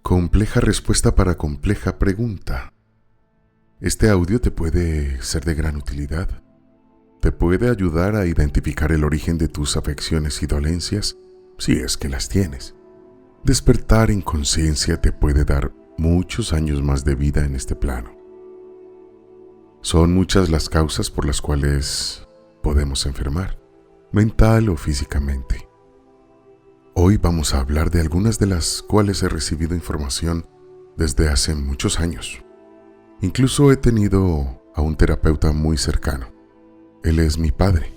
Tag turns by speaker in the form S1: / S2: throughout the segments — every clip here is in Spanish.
S1: Compleja respuesta para compleja pregunta. Este audio te puede ser de gran utilidad. Te puede ayudar a identificar el origen de tus afecciones y dolencias, si es que las tienes. Despertar en conciencia te puede dar muchos años más de vida en este plano. Son muchas las causas por las cuales podemos enfermar, mental o físicamente. Hoy vamos a hablar de algunas de las cuales he recibido información desde hace muchos años. Incluso he tenido a un terapeuta muy cercano. Él es mi padre.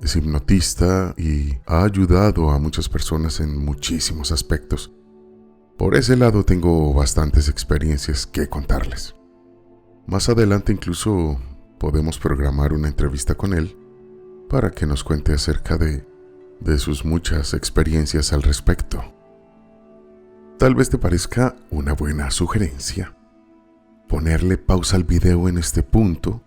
S1: Es hipnotista y ha ayudado a muchas personas en muchísimos aspectos. Por ese lado tengo bastantes experiencias que contarles. Más adelante incluso podemos programar una entrevista con él para que nos cuente acerca de sus muchas experiencias al respecto. Tal vez te parezca una buena sugerencia ponerle pausa al video en este punto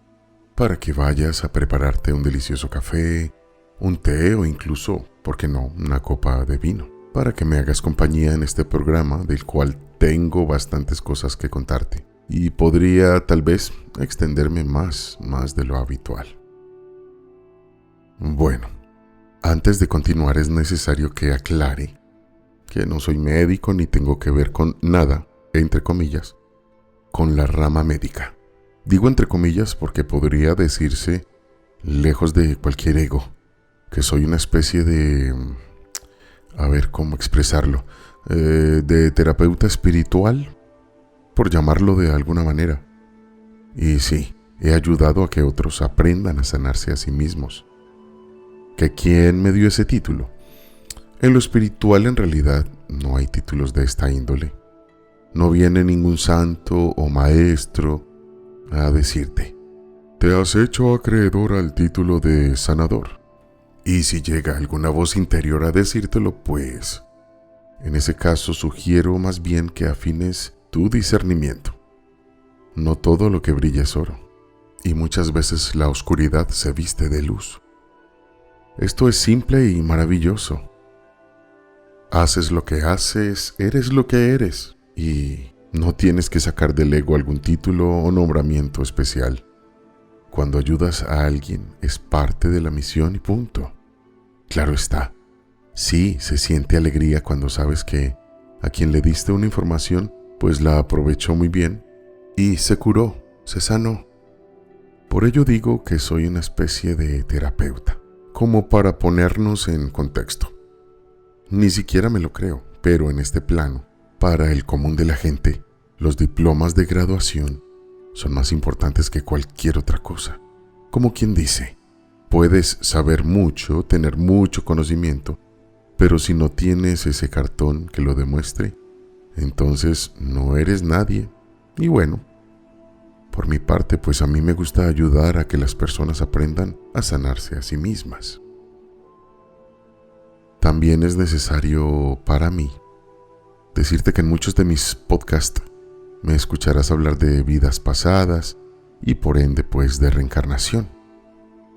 S1: para que vayas a prepararte un delicioso café, un té o incluso, ¿por qué no?, una copa de vino, para que me hagas compañía en este programa del cual tengo bastantes cosas que contarte y podría tal vez extenderme más de lo habitual. Bueno, antes de continuar es necesario que aclare que no soy médico ni tengo que ver con nada, entre comillas, con la rama médica. Digo entre comillas porque podría decirse, lejos de cualquier ego, que soy una especie de, ¿cómo expresarlo? De terapeuta espiritual, por llamarlo de alguna manera. Y sí, he ayudado a que otros aprendan a sanarse a sí mismos. ¿Que quién me dio ese título? En lo espiritual en realidad no hay títulos de esta índole. No viene ningún santo o maestro a decirte, te has hecho acreedor al título de sanador. Y si llega alguna voz interior a decírtelo, pues, en ese caso sugiero más bien que afines tu discernimiento. No todo lo que brilla es oro, y muchas veces la oscuridad se viste de luz. Esto es simple y maravilloso. Haces lo que haces, eres lo que eres, y no tienes que sacar del ego algún título o nombramiento especial. Cuando ayudas a alguien es parte de la misión y punto. Claro está, sí se siente alegría cuando sabes que a quien le diste una información pues la aprovechó muy bien y se curó, se sanó. Por ello digo que soy una especie de terapeuta, como para ponernos en contexto. Ni siquiera me lo creo, pero en este plano, para el común de la gente, los diplomas de graduación son más importantes que cualquier otra cosa. Como quien dice, puedes saber mucho, tener mucho conocimiento, pero si no tienes ese cartón que lo demuestre, entonces no eres nadie. Y bueno, por mi parte, pues a mí me gusta ayudar a que las personas aprendan a sanarse a sí mismas. También es necesario para mí decirte que en muchos de mis podcasts me escucharás hablar de vidas pasadas y por ende pues de reencarnación.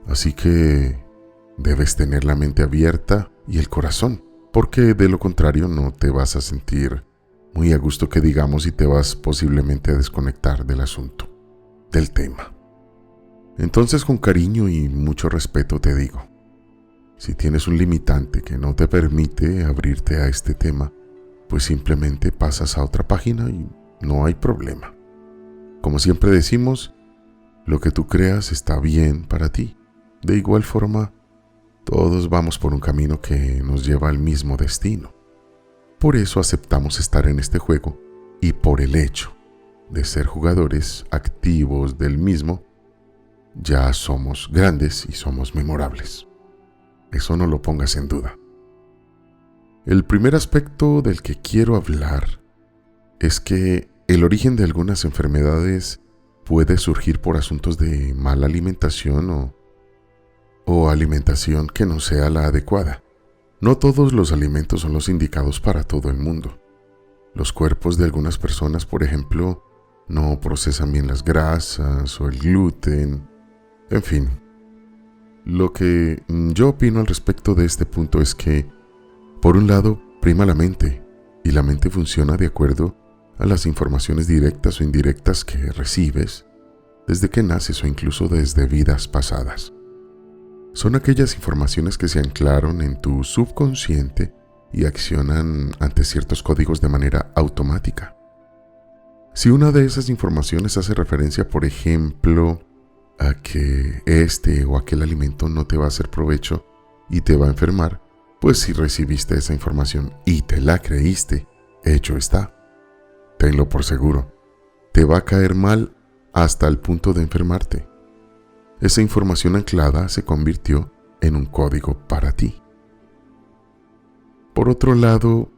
S1: Así que debes tener la mente abierta y el corazón, porque de lo contrario no te vas a sentir muy a gusto que digamos y te vas posiblemente a desconectar del asunto, del tema. Entonces con cariño y mucho respeto te digo, si tienes un limitante que no te permite abrirte a este tema, pues simplemente pasas a otra página y no hay problema. Como siempre decimos, lo que tú creas está bien para ti. De igual forma, todos vamos por un camino que nos lleva al mismo destino. Por eso aceptamos estar en este juego y por el hecho de ser jugadores activos del mismo, ya somos grandes y somos memorables. Eso no lo pongas en duda. El primer aspecto del que quiero hablar es que el origen de algunas enfermedades puede surgir por asuntos de mala alimentación o alimentación que no sea la adecuada. No todos los alimentos son los indicados para todo el mundo. Los cuerpos de algunas personas, por ejemplo, no procesan bien las grasas o el gluten. En fin, lo que yo opino al respecto de este punto es que, por un lado, prima la mente, y la mente funciona de acuerdo a las informaciones directas o indirectas que recibes desde que naces o incluso desde vidas pasadas. Son aquellas informaciones que se anclaron en tu subconsciente y accionan ante ciertos códigos de manera automática. Si una de esas informaciones hace referencia, por ejemplo, a que este o aquel alimento no te va a hacer provecho y te va a enfermar, pues si recibiste esa información y te la creíste, hecho está. Tenlo por seguro, te va a caer mal hasta el punto de enfermarte. Esa información anclada se convirtió en un código para ti. Por otro lado,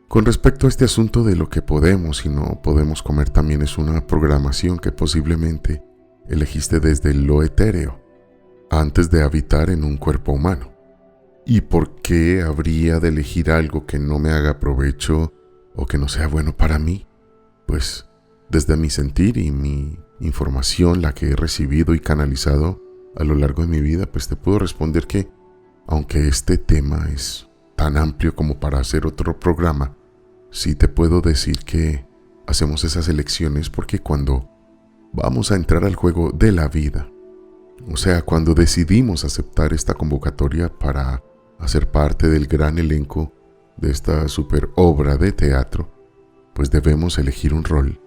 S1: con respecto a este asunto de lo que podemos y no podemos comer, también es una programación que posiblemente elegiste desde lo etéreo, antes de habitar en un cuerpo humano. ¿Y por qué habría de elegir algo que no me haga provecho o que no sea bueno para mí? Pues desde mi sentir y mi información, la que he recibido y canalizado a lo largo de mi vida, pues te puedo responder que, aunque este tema es tan amplio como para hacer otro programa, sí te puedo decir que hacemos esas elecciones porque cuando vamos a entrar al juego de la vida, o sea, cuando decidimos aceptar esta convocatoria para hacer parte del gran elenco de esta super obra de teatro, pues debemos elegir un rol,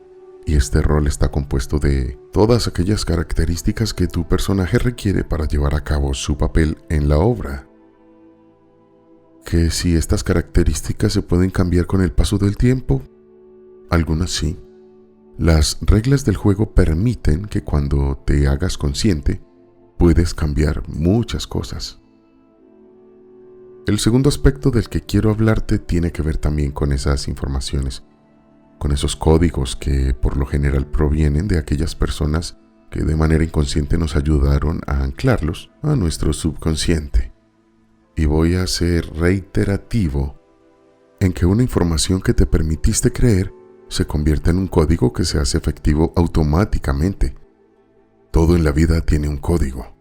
S1: y este rol está compuesto de todas aquellas características que tu personaje requiere para llevar a cabo su papel en la obra. Que si estas características se pueden cambiar con el paso del tiempo, algunas sí. Las reglas del juego permiten que cuando te hagas consciente, puedes cambiar muchas cosas. El segundo aspecto del que quiero hablarte tiene que ver también con esas informaciones, con esos códigos que por lo general provienen de aquellas personas que de manera inconsciente nos ayudaron a anclarlos a nuestro subconsciente. Y voy a ser reiterativo en que una información que te permitiste creer se convierte en un código que se hace efectivo automáticamente. Todo en la vida tiene un código,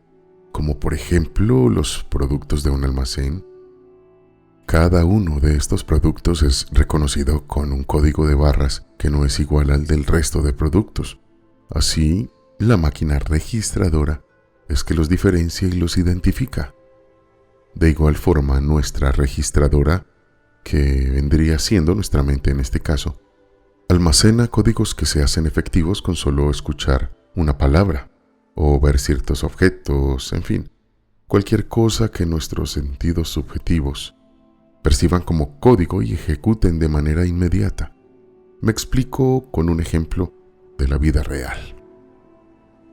S1: como por ejemplo los productos de un almacén. Cada uno de estos productos es reconocido con un código de barras que no es igual al del resto de productos. Así, la máquina registradora es que los diferencia y los identifica. De igual forma, nuestra registradora, que vendría siendo nuestra mente en este caso, almacena códigos que se hacen efectivos con solo escuchar una palabra o ver ciertos objetos, en fin, cualquier cosa que nuestros sentidos subjetivos perciban como código y ejecuten de manera inmediata. Me explico con un ejemplo de la vida real.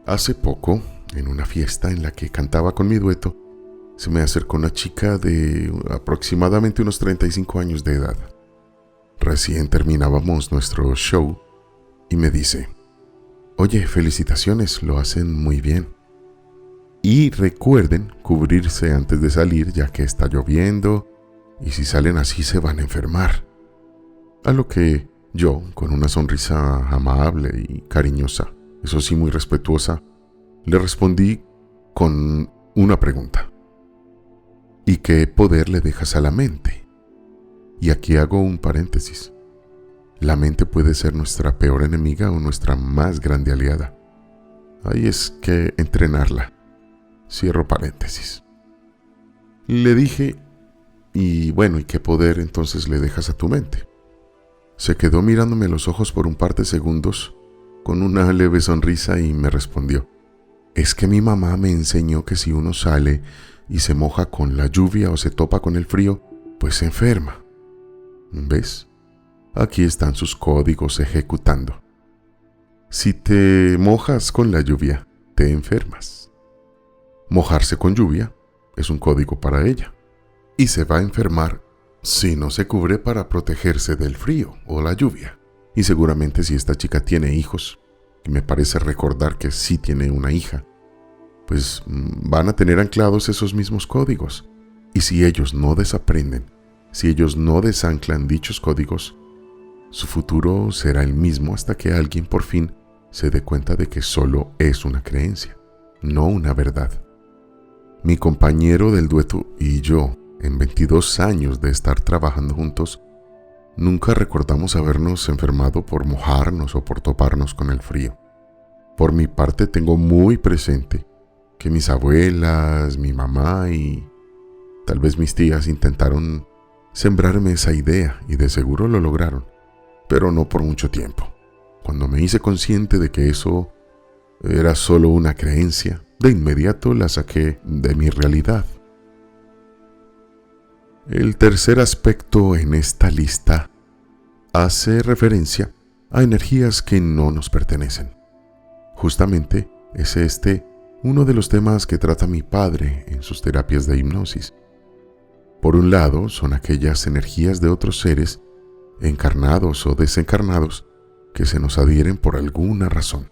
S1: Hace poco, en una fiesta en la que cantaba con mi dueto, se me acercó una chica de aproximadamente unos 35 años de edad. Recién terminábamos nuestro show y me dice: «Oye, felicitaciones, lo hacen muy bien. Y recuerden cubrirse antes de salir ya que está lloviendo y si salen así se van a enfermar». A lo que yo, con una sonrisa amable y cariñosa, eso sí muy respetuosa, le respondí con una pregunta: ¿y qué poder le dejas a la mente? Y aquí hago un paréntesis. La mente puede ser nuestra peor enemiga o nuestra más grande aliada. Ahí es que entrenarla. Cierro paréntesis. Le dije: y bueno, ¿y qué poder entonces le dejas a tu mente? Se quedó mirándome a los ojos por un par de segundos con una leve sonrisa y me respondió: es que mi mamá me enseñó que si uno sale y se moja con la lluvia o se topa con el frío, pues se enferma. ¿Ves? Aquí están sus códigos ejecutando. Si te mojas con la lluvia, te enfermas. Mojarse con lluvia es un código para ella. Y se va a enfermar si no se cubre para protegerse del frío o la lluvia. Y seguramente si esta chica tiene hijos, y me parece recordar que sí tiene una hija, pues van a tener anclados esos mismos códigos. Y si ellos no desaprenden, si ellos no desanclan dichos códigos, su futuro será el mismo hasta que alguien por fin se dé cuenta de que solo es una creencia, no una verdad. Mi compañero del dueto y yo, en 22 años de estar trabajando juntos, Nunca recordamos habernos enfermado por mojarnos o por toparnos con el frío. Por mi parte tengo muy presente que mis abuelas, mi mamá y tal vez mis tías intentaron sembrarme esa idea y de seguro lo lograron, pero no por mucho tiempo. Cuando me hice consciente de que eso era solo una creencia, de inmediato la saqué de mi realidad. El tercer aspecto en esta lista hace referencia a energías que no nos pertenecen. Justamente es uno de los temas que trata mi padre en sus terapias de hipnosis. Por un lado, son aquellas energías de otros seres, encarnados o desencarnados, que se nos adhieren por alguna razón,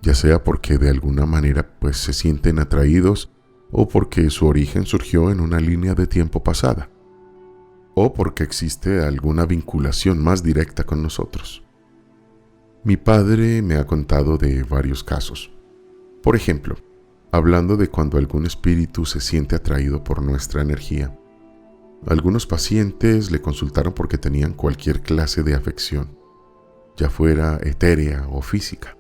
S1: ya sea porque de alguna manera se sienten atraídos o porque su origen surgió en una línea de tiempo pasada, o porque existe alguna vinculación más directa con nosotros. Mi padre me ha contado de varios casos. Por ejemplo, hablando de cuando algún espíritu se siente atraído por nuestra energía. Algunos pacientes le consultaron porque tenían cualquier clase de afección, ya fuera etérea o física.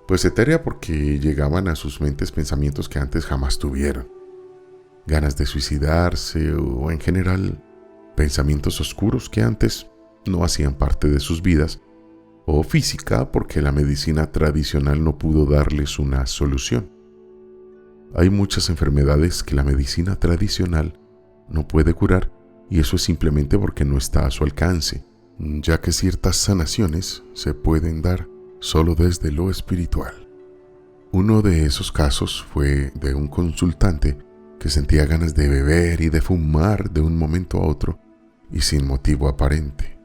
S1: Pues etérea porque llegaban a sus mentes pensamientos que antes jamás tuvieron. Ganas de suicidarse o en general pensamientos oscuros que antes no hacían parte de sus vidas. O física porque la medicina tradicional no pudo darles una solución. Hay muchas enfermedades que la medicina tradicional no puede curar y eso es simplemente porque no está a su alcance, ya que ciertas sanaciones se pueden dar solo desde lo espiritual. Uno de esos casos fue de un consultante que sentía ganas de beber y de fumar de un momento a otro y sin motivo aparente.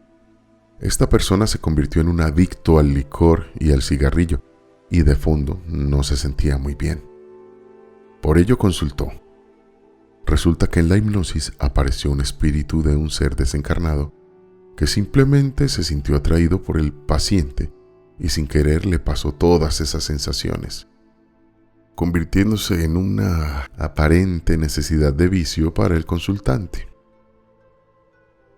S1: Esta persona se convirtió en un adicto al licor y al cigarrillo y de fondo no se sentía muy bien. Por ello consultó. Resulta que en la hipnosis apareció un espíritu de un ser desencarnado que simplemente se sintió atraído por el paciente y sin querer le pasó todas esas sensaciones, convirtiéndose en una aparente necesidad de vicio para el consultante.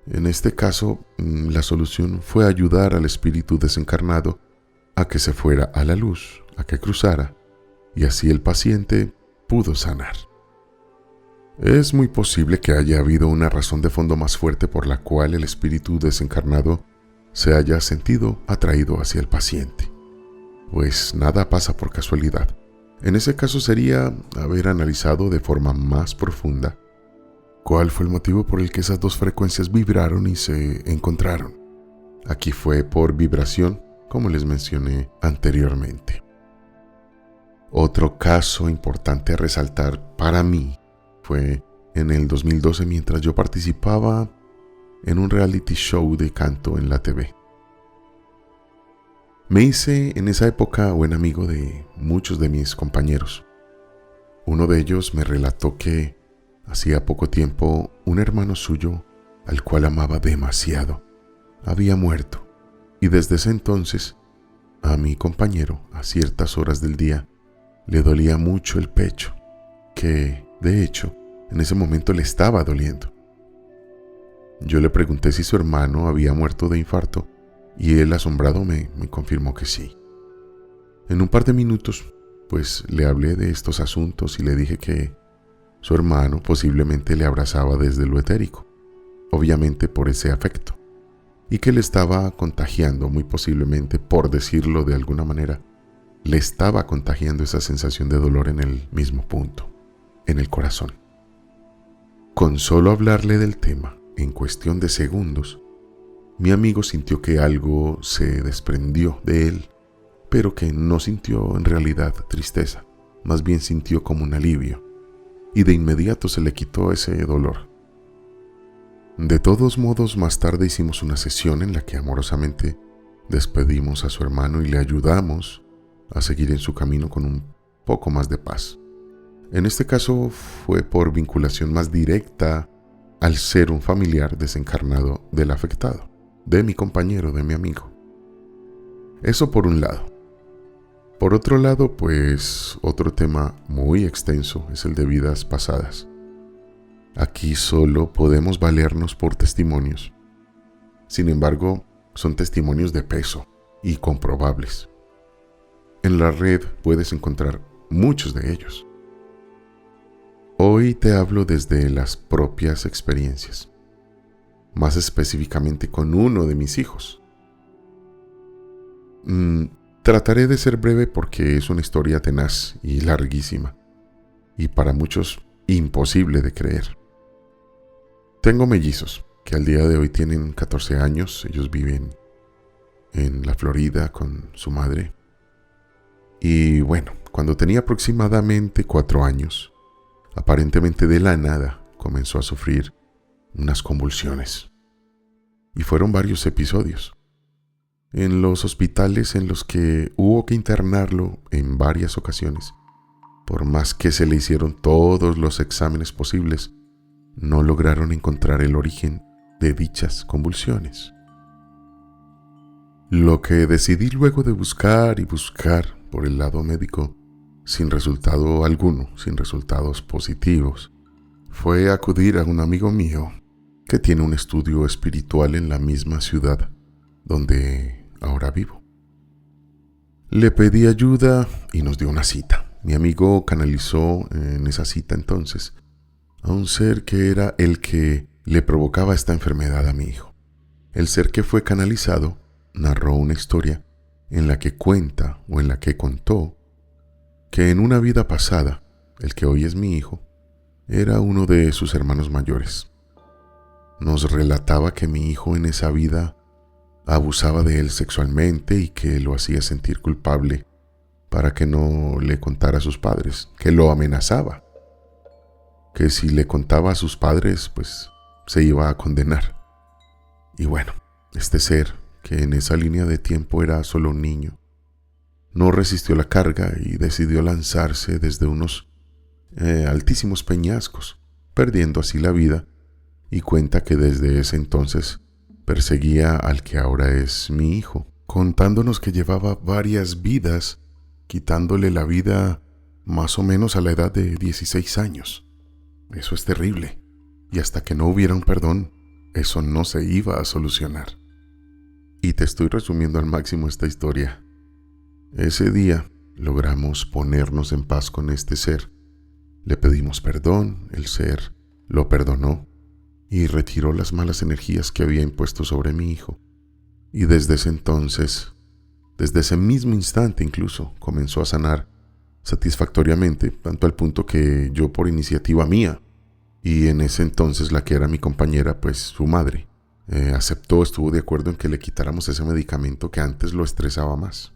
S1: En este caso, la solución fue ayudar al espíritu desencarnado a que se fuera a la luz, a que cruzara, y así el paciente pudo sanar. Es muy posible que haya habido una razón de fondo más fuerte por la cual el espíritu desencarnado se haya sentido atraído hacia el paciente, pues nada pasa por casualidad. En ese caso sería haber analizado de forma más profunda cuál fue el motivo por el que esas dos frecuencias vibraron y se encontraron. Aquí fue por vibración, como les mencioné anteriormente. Otro caso importante a resaltar para mí fue en el 2012 mientras yo participaba en un reality show de canto en la TV. Me hice en esa época buen amigo de muchos de mis compañeros. Uno de ellos me relató que hacía poco tiempo un hermano suyo, al cual amaba demasiado, había muerto y desde ese entonces a mi compañero a ciertas horas del día le dolía mucho el pecho, que de hecho en ese momento le estaba doliendo. Yo le pregunté si su hermano había muerto de infarto y él asombrado me confirmó que sí. En un par de minutos le hablé de estos asuntos y le dije que su hermano posiblemente le abrazaba desde lo etérico, obviamente por ese afecto, y que le estaba contagiando, muy posiblemente, por decirlo de alguna manera, le estaba contagiando esa sensación de dolor en el mismo punto, en el corazón. Con solo hablarle del tema, en cuestión de segundos, mi amigo sintió que algo se desprendió de él, pero que no sintió en realidad tristeza, más bien sintió como un alivio, y de inmediato se le quitó ese dolor. De todos modos, más tarde hicimos una sesión en la que amorosamente despedimos a su hermano y le ayudamos a seguir en su camino con un poco más de paz. En este caso fue por vinculación más directa al ser un familiar desencarnado del afectado, de mi compañero, de mi amigo. Eso por un lado. Por otro lado, otro tema muy extenso es el de vidas pasadas. Aquí solo podemos valernos por testimonios. Sin embargo, son testimonios de peso y comprobables. En la red puedes encontrar muchos de ellos. Hoy te hablo desde las propias experiencias, más específicamente con uno de mis hijos. Trataré de ser breve porque es una historia tenaz y larguísima, y para muchos imposible de creer. Tengo mellizos que al día de hoy tienen 14 años, ellos viven en la Florida con su madre. Y bueno, cuando tenía aproximadamente 4 años, aparentemente de la nada, comenzó a sufrir unas convulsiones. Y fueron varios episodios. En los hospitales en los que hubo que internarlo en varias ocasiones, por más que se le hicieron todos los exámenes posibles, no lograron encontrar el origen de dichas convulsiones. Lo que decidí luego de buscar y buscar por el lado médico, sin resultado alguno, sin resultados positivos, fue acudir a un amigo mío que tiene un estudio espiritual en la misma ciudad donde ahora vivo. Le pedí ayuda y nos dio una cita. Mi amigo canalizó en esa cita entonces a un ser que era el que le provocaba esta enfermedad a mi hijo. El ser que fue canalizado narró una historia en la que cuenta o en la que contó que en una vida pasada, el que hoy es mi hijo, era uno de sus hermanos mayores. Nos relataba que mi hijo en esa vida abusaba de él sexualmente y que lo hacía sentir culpable para que no le contara a sus padres, que lo amenazaba, que si le contaba a sus padres, pues se iba a condenar. Y bueno, este ser, que en esa línea de tiempo era solo un niño, no resistió la carga y decidió lanzarse desde unos altísimos peñascos, perdiendo así la vida, y cuenta que desde ese entonces perseguía al que ahora es mi hijo, contándonos que llevaba varias vidas, quitándole la vida más o menos a la edad de 16 años. Eso es terrible, y hasta que no hubiera un perdón, eso no se iba a solucionar. Y te estoy resumiendo al máximo esta historia. Ese día logramos ponernos en paz con este ser. Le pedimos perdón, el ser lo perdonó y retiró las malas energías que había impuesto sobre mi hijo. Y desde ese entonces, desde ese mismo instante incluso, comenzó a sanar satisfactoriamente, tanto al punto que yo, por iniciativa mía, y en ese entonces la que era mi compañera, pues su madre, aceptó, estuvo de acuerdo en que le quitáramos ese medicamento que antes lo estresaba más.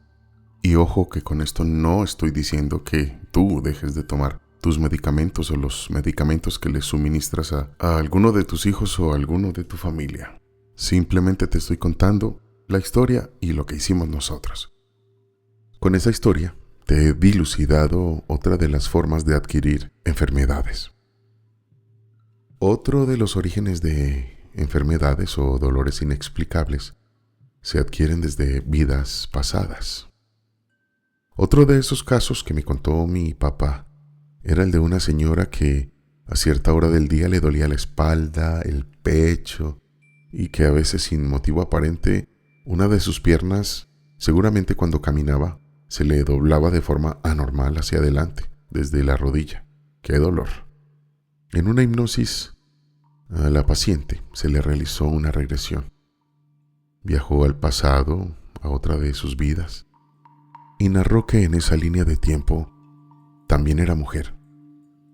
S1: Y ojo que con esto no estoy diciendo que tú dejes de tomar tus medicamentos o los medicamentos que le suministras a alguno de tus hijos o a alguno de tu familia. Simplemente te estoy contando la historia y lo que hicimos nosotros. Con esa historia te he dilucidado otra de las formas de adquirir enfermedades. Otro de los orígenes de enfermedades o dolores inexplicables se adquieren desde vidas pasadas. Otro de esos casos que me contó mi papá era el de una señora que a cierta hora del día le dolía la espalda, el pecho, y que a veces sin motivo aparente una de sus piernas, seguramente cuando caminaba, se le doblaba de forma anormal hacia adelante, desde la rodilla. ¡Qué dolor! En una hipnosis, a la paciente se le realizó una regresión. Viajó al pasado, a otra de sus vidas, y narró que en esa línea de tiempo también era mujer,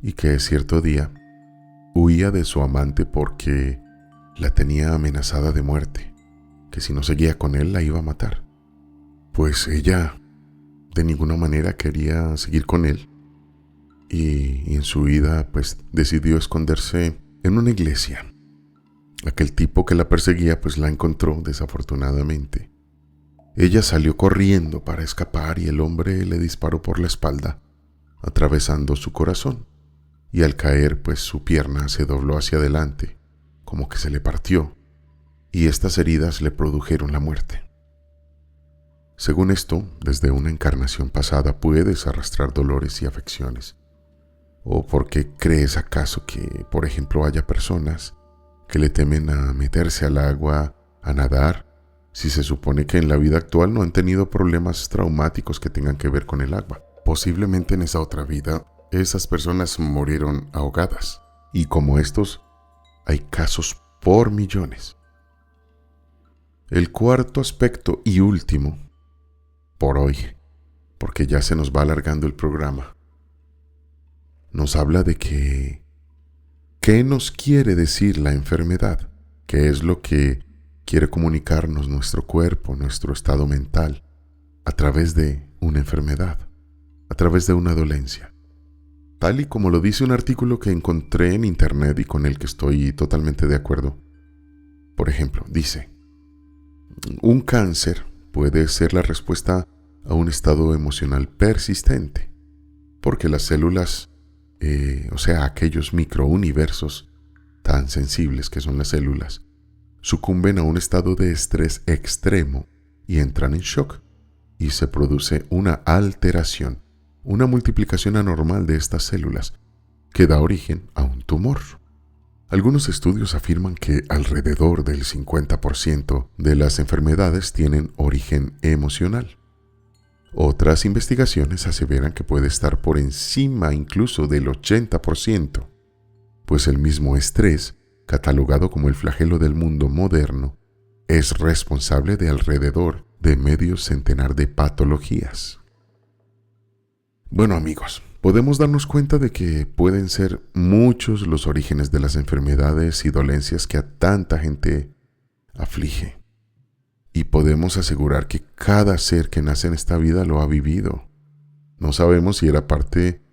S1: y que cierto día huía de su amante porque la tenía amenazada de muerte, que si no seguía con él la iba a matar. Pues ella de ninguna manera quería seguir con él, y en su huida pues decidió esconderse en una iglesia. Aquel tipo que la perseguía pues la encontró desafortunadamente. Ella salió corriendo para escapar y el hombre le disparó por la espalda, atravesando su corazón, y al caer pues su pierna se dobló hacia adelante, como que se le partió, y estas heridas le produjeron la muerte. Según esto, desde una encarnación pasada puedes arrastrar dolores y afecciones. ¿O por qué crees acaso que, por ejemplo, haya personas que le temen a meterse al agua a nadar, si se supone que en la vida actual no han tenido problemas traumáticos que tengan que ver con el agua? Posiblemente en esa otra vida esas personas murieron ahogadas. Y como estos, hay casos por millones. El cuarto aspecto y último, por hoy, porque ya se nos va alargando el programa, nos habla de ¿qué nos quiere decir la enfermedad? ¿Qué es lo que quiere comunicarnos nuestro cuerpo, nuestro estado mental, a través de una enfermedad, a través de una dolencia? Tal y como lo dice un artículo que encontré en internet y con el que estoy totalmente de acuerdo. Por ejemplo, dice: un cáncer puede ser la respuesta a un estado emocional persistente, porque las células, aquellos microuniversos tan sensibles que son las células, sucumben a un estado de estrés extremo y entran en shock, y se produce una alteración, una multiplicación anormal de estas células, que da origen a un tumor. Algunos estudios afirman que alrededor del 50% de las enfermedades tienen origen emocional. Otras investigaciones aseveran que puede estar por encima incluso del 80%, pues el mismo estrés, catalogado como el flagelo del mundo moderno, es responsable de alrededor de medio centenar de patologías. Bueno, amigos, podemos darnos cuenta de que pueden ser muchos los orígenes de las enfermedades y dolencias que a tanta gente aflige. Y podemos asegurar que cada ser que nace en esta vida lo ha vivido. No sabemos si era parte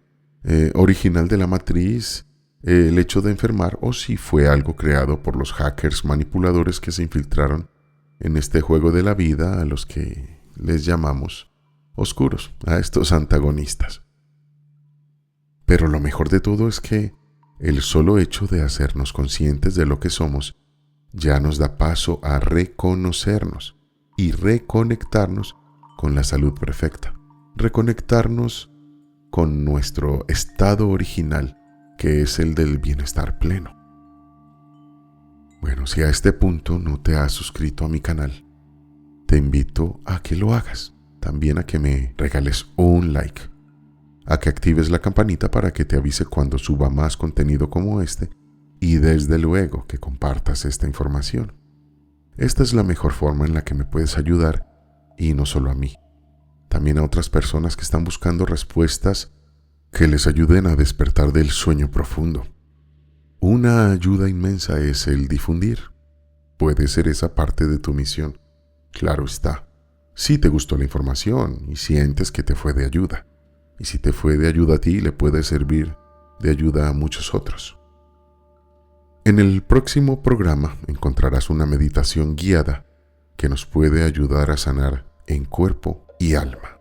S1: original de la matriz, el hecho de enfermar, o si fue algo creado por los hackers manipuladores que se infiltraron en este juego de la vida, a los que les llamamos oscuros, a estos antagonistas. Pero lo mejor de todo es que el solo hecho de hacernos conscientes de lo que somos ya nos da paso a reconocernos y reconectarnos con la salud perfecta, reconectarnos con nuestro estado original, que es el del bienestar pleno. Bueno, si a este punto no te has suscrito a mi canal, te invito a que lo hagas, también a que me regales un like, a que actives la campanita para que te avise cuando suba más contenido como este, y desde luego que compartas esta información. Esta es la mejor forma en la que me puedes ayudar, y no solo a mí, también a otras personas que están buscando respuestas que les ayuden a despertar del sueño profundo. Una ayuda inmensa es el difundir. Puede ser esa parte de tu misión. Claro está, si te gustó la información y sientes que te fue de ayuda. Y si te fue de ayuda a ti, le puede servir de ayuda a muchos otros. En el próximo programa encontrarás una meditación guiada que nos puede ayudar a sanar en cuerpo y alma.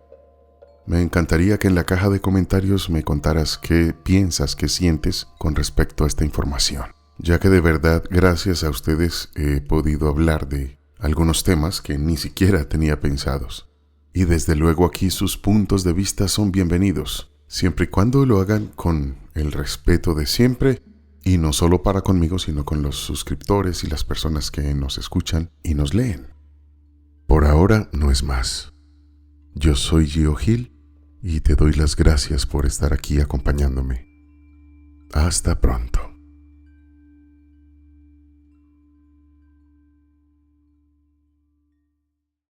S1: Me encantaría que en la caja de comentarios me contaras qué piensas, qué sientes con respecto a esta información, ya que de verdad, gracias a ustedes, he podido hablar de algunos temas que ni siquiera tenía pensados. Y desde luego aquí sus puntos de vista son bienvenidos, siempre y cuando lo hagan con el respeto de siempre, y no solo para conmigo, sino con los suscriptores y las personas que nos escuchan y nos leen. Por ahora no es más. Yo soy Gio Gil y te doy las gracias por estar aquí acompañándome. Hasta pronto.